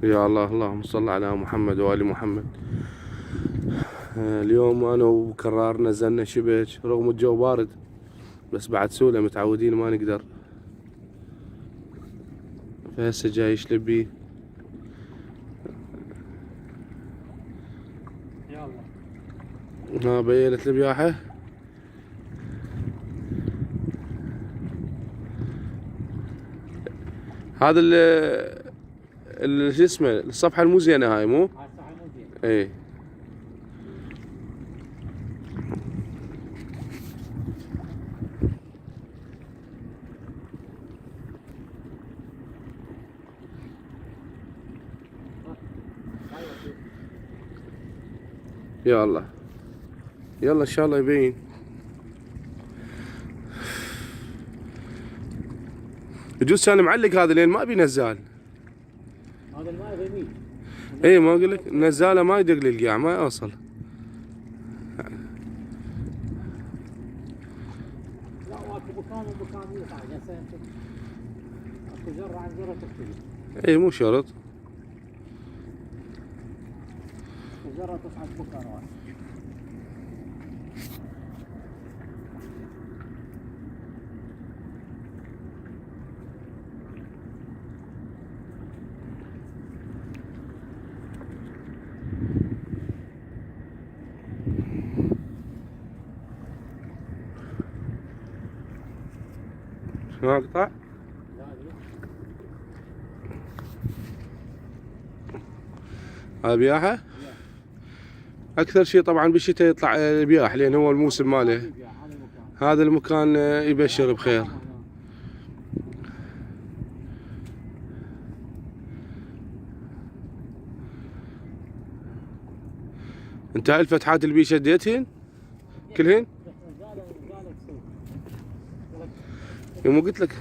يا الله، اللهم صل على محمد وآل محمد. اليوم أنا وكرار نزلنا شبك رغم الجو بارد، بس بعد سولة متعودين ما نقدر. فهسه جاي يشلب بيه. يلا ها بينت البياحة. هذا شو اسمه الصفحة المو زينة هاي مو؟ هاي الصفحة مو زينة. اي. يا الله، يلا ان شاء الله يبين. يجوز كان معلق هذا لين ما ابي نزال. هذا الماء جميل. اي ما اقول لك نزاله ما يدق لي القاع ما يوصل. لا واكو مكان ومكان يقع هسه اكو ذرة عن ذرة تختلف. اي مو شرط. الذرة تصعد مكان واحد. شنو اقطع؟ هذا بياحة؟ اكثر شيء طبعا بالشتاء يطلع البياح لان هو الموسم ماله. هذا المكان يبشر بخير. انت هاي الفتحات اللي بيه شديتهن؟ كلهن؟ مو قلت لك